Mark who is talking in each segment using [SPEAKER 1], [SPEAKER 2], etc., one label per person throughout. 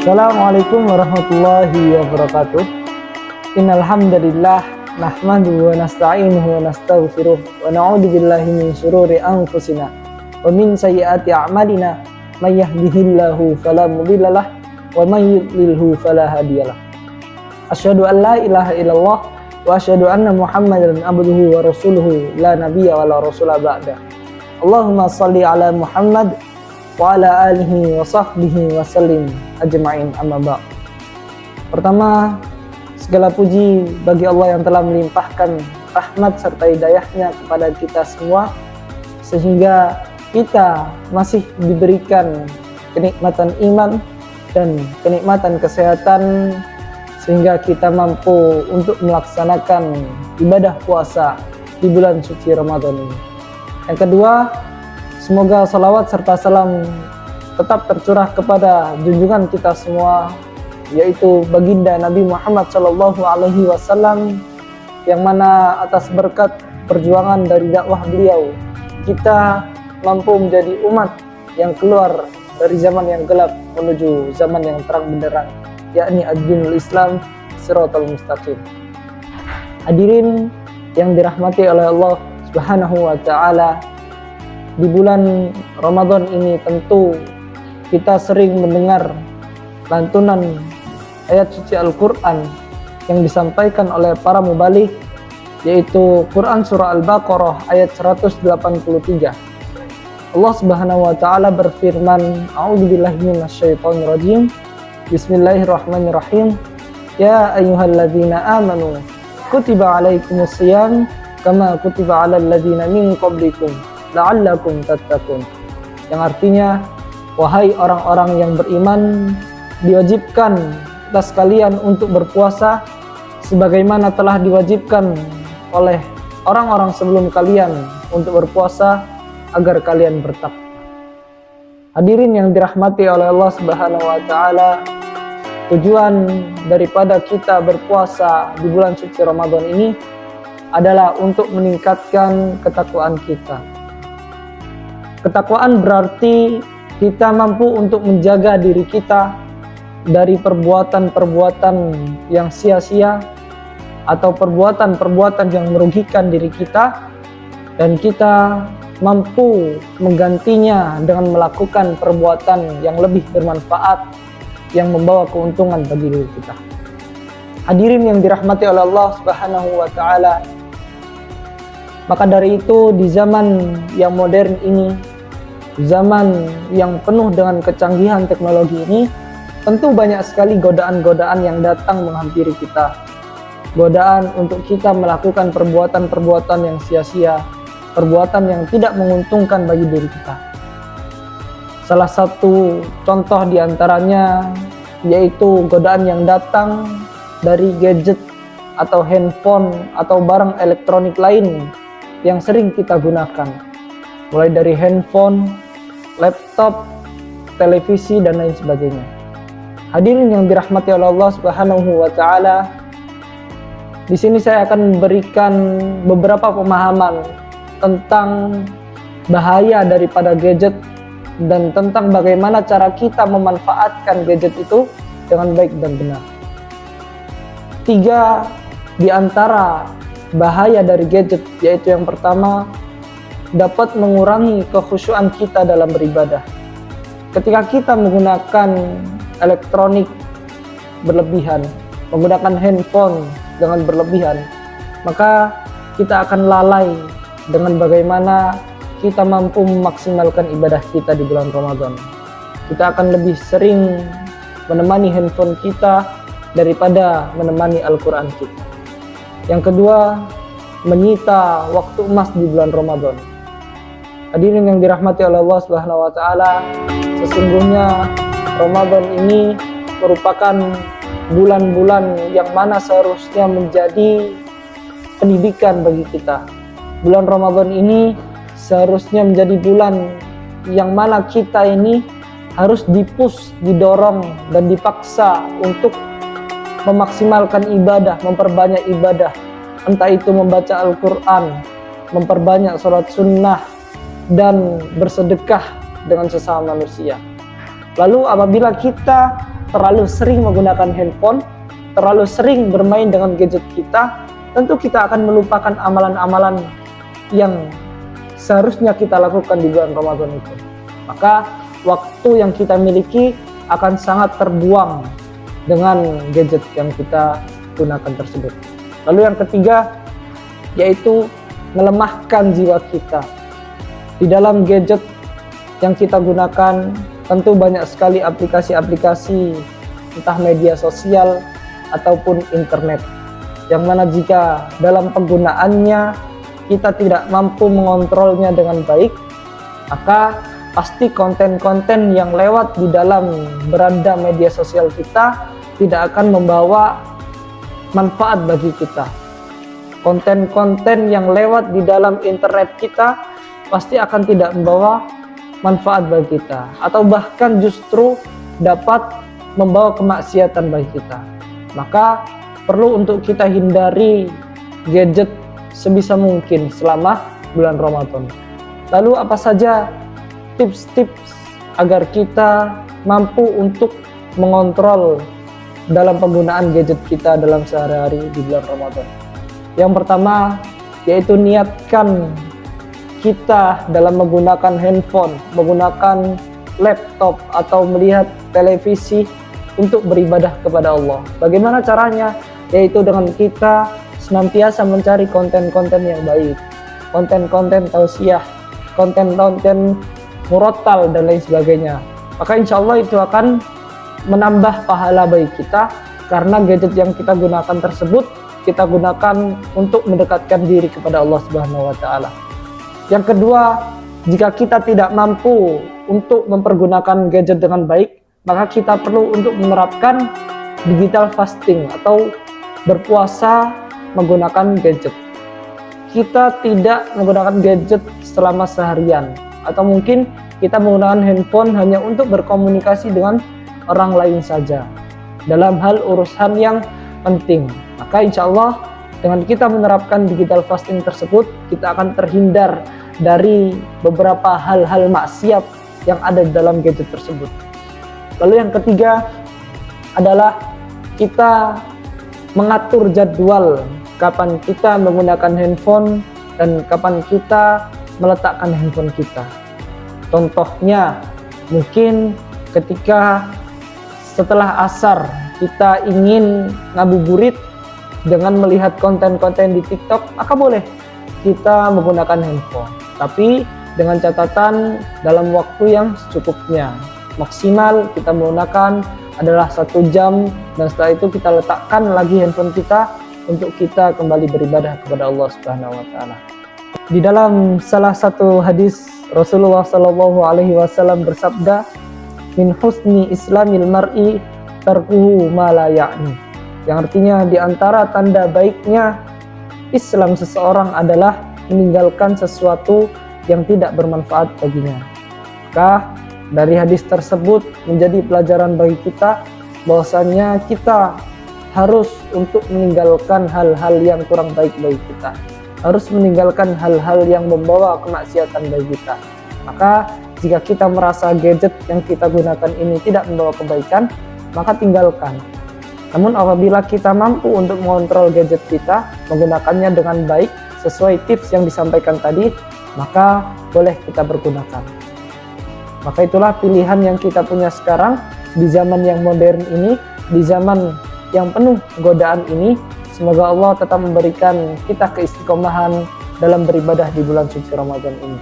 [SPEAKER 1] Assalamualaikum warahmatullahi wabarakatuh. Innal hamdalillah nahmaduhu wa nasta'inuhu wa nastaghfiruh wa na'udzu billahi min syururi anfusina wa min sayyiati a'malina may yahdihillahu fala mudhillalah wa may yudlilhu fala hadiyalah. Asyhadu an la ilaha illallah wa asyhadu anna Muhammadan abduhu wa rasuluhu la nabiyya wa la rasula ba'da. Allahumma shalli ala Muhammad wa ala alihi wa sahbihi wa sallim ajma'in, amma ba'd. Pertama, segala puji bagi Allah yang telah melimpahkan rahmat serta hidayahnya kepada kita semua, sehingga kita masih diberikan kenikmatan iman dan kenikmatan kesehatan, sehingga kita mampu untuk melaksanakan ibadah puasa di bulan suci Ramadan ini. Yang kedua, semoga salawat serta salam tetap tercurah kepada junjungan kita semua, yaitu baginda Nabi Muhammad SAW, yang mana atas berkat perjuangan dari dakwah beliau, kita mampu menjadi umat yang keluar dari zaman yang gelap menuju zaman yang terang benderang, yakni ad-dinul Islam siratal mustaqim. Hadirin yang dirahmati oleh Allah Subhanahu wa taala, di bulan Ramadan ini tentu kita sering mendengar lantunan ayat suci Al-Quran yang disampaikan oleh para mubaligh, yaitu Quran surah Al-Baqarah ayat 183. Allah Subhanahu wa taala berfirman, a'udzubillahi minasyaitonir rajim. Bismillahirrahmanirrahim. Ya ayyuhalladzina amanu kutiba alaikumusiyam kama kutiba alal ladzina min qablikum la'allakum tattaqun. Yang artinya, wahai orang-orang yang beriman, diwajibkan atas kalian untuk berpuasa sebagaimana telah diwajibkan oleh orang-orang sebelum kalian untuk berpuasa agar kalian bertakwa. Hadirin yang dirahmati oleh Allah Subhanahu wa taala, tujuan daripada kita berpuasa di bulan suci Ramadan ini adalah untuk meningkatkan ketakwaan kita. Ketakwaan berarti kita mampu untuk menjaga diri kita dari perbuatan-perbuatan yang sia-sia atau perbuatan-perbuatan yang merugikan diri kita, dan kita mampu menggantinya dengan melakukan perbuatan yang lebih bermanfaat yang membawa keuntungan bagi diri kita. Hadirin yang dirahmati oleh Allah Subhanahu wa taala, maka dari itu di zaman yang modern ini, zaman yang penuh dengan kecanggihan teknologi ini, tentu banyak sekali godaan-godaan yang datang menghampiri kita. Godaan untuk kita melakukan perbuatan-perbuatan yang sia-sia, perbuatan yang tidak menguntungkan bagi diri kita. Salah satu contoh diantaranya yaitu godaan yang datang dari gadget atau handphone atau barang elektronik lain yang sering kita gunakan, mulai dari handphone, laptop, televisi, dan lain sebagainya. Hadirin yang dirahmati oleh Allah Subhanahu wa taala, di sini saya akan memberikan beberapa pemahaman tentang bahaya daripada gadget dan tentang bagaimana cara kita memanfaatkan gadget itu dengan baik dan benar. 3 di antara bahaya dari gadget, yaitu yang pertama, dapat mengurangi kekhusyuan kita dalam beribadah. Ketika kita menggunakan elektronik berlebihan, menggunakan handphone dengan berlebihan, maka kita akan lalai dengan bagaimana kita mampu memaksimalkan ibadah kita di bulan Ramadan. Kita akan lebih sering menemani handphone kita daripada menemani Al-Quran kita. Yang kedua, menyita waktu emas di bulan Ramadan. Hadirin yang dirahmati oleh Allah Subhanahu wa taala, sesungguhnya Ramadan ini merupakan bulan-bulan yang mana seharusnya menjadi pendidikan bagi kita. Bulan Ramadan ini seharusnya menjadi bulan yang mana kita ini harus dipush, didorong, dan dipaksa untuk memaksimalkan ibadah, memperbanyak ibadah, entah itu membaca Al-Quran, memperbanyak sholat sunnah, dan bersedekah dengan sesama manusia. Lalu apabila kita terlalu sering menggunakan handphone, terlalu sering bermain dengan gadget kita, tentu kita akan melupakan amalan-amalan yang seharusnya kita lakukan di bulan Ramadan itu. Maka waktu yang kita miliki akan sangat terbuang dengan gadget yang kita gunakan tersebut. Lalu yang ketiga, yaitu melemahkan jiwa kita. Di dalam gadget yang kita gunakan tentu banyak sekali aplikasi-aplikasi, entah media sosial ataupun internet, yang mana jika dalam penggunaannya kita tidak mampu mengontrolnya dengan baik, maka pasti konten-konten yang lewat di dalam beranda media sosial kita tidak akan membawa manfaat bagi kita. Konten-konten yang lewat di dalam internet kita pasti akan tidak membawa manfaat bagi kita, atau bahkan justru dapat membawa kemaksiatan bagi kita. Maka perlu untuk kita hindari gadget sebisa mungkin selama bulan Ramadan. Lalu apa saja tips-tips agar kita mampu untuk mengontrol dalam penggunaan gadget kita dalam sehari-hari di bulan Ramadan? Yang pertama, yaitu niatkan kita dalam menggunakan handphone, menggunakan laptop atau melihat televisi untuk beribadah kepada Allah. Bagaimana caranya? Yaitu dengan kita senantiasa mencari konten-konten yang baik, konten-konten tausiah, konten-konten murattal dan lain sebagainya. Maka insya Allah itu akan menambah pahala bagi kita, karena gadget yang kita gunakan tersebut kita gunakan untuk mendekatkan diri kepada Allah Subhanahu wa Ta'ala. Yang kedua, jika kita tidak mampu untuk mempergunakan gadget dengan baik, maka kita perlu untuk menerapkan digital fasting atau berpuasa menggunakan gadget. Kita tidak menggunakan gadget selama seharian, atau mungkin kita menggunakan handphone hanya untuk berkomunikasi dengan orang lain saja dalam hal urusan yang penting. Maka insya Allah dengan kita menerapkan digital fasting tersebut, kita akan terhindar dari beberapa hal-hal maksiat yang ada di dalam gadget tersebut. Lalu yang ketiga adalah kita mengatur jadwal kapan kita menggunakan handphone dan kapan kita meletakkan handphone kita. Contohnya, mungkin ketika setelah asar kita ingin ngabuburit dengan melihat konten-konten di TikTok, maka boleh kita menggunakan handphone, tapi dengan catatan dalam waktu yang secukupnya. Maksimal kita menggunakan adalah 1 jam, dan setelah itu kita letakkan lagi handphone kita untuk kita kembali beribadah kepada Allah Subhanahu wa Ta'ala. Di dalam salah satu hadis, Rasulullah Shallallahu Alaihi Wasallam bersabda, "Min husni Islamil mar'i tarkuhu ma la ya'ni." Yang artinya di antara tanda baiknya Islam seseorang adalah meninggalkan sesuatu yang tidak bermanfaat baginya. Maka dari hadis tersebut menjadi pelajaran bagi kita bahwasanya kita harus untuk meninggalkan hal-hal yang kurang baik bagi kita, harus meninggalkan hal-hal yang membawa kemaksiatan bagi kita. Maka jika kita merasa gadget yang kita gunakan ini tidak membawa kebaikan, maka tinggalkan. Namun apabila kita mampu untuk mengontrol gadget kita, menggunakannya dengan baik sesuai tips yang disampaikan tadi, maka boleh kita pergunakan. Maka itulah pilihan yang kita punya sekarang di zaman yang modern ini, di zaman yang penuh godaan ini. Semoga Allah tetap memberikan kita keistiqomahan dalam beribadah di bulan suci Ramadan ini.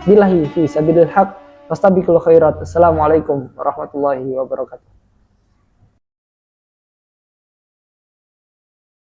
[SPEAKER 1] Billahi fi sabilil haq, fastabiqul khairat. Assalamualaikum warahmatullahi wabarakatuh.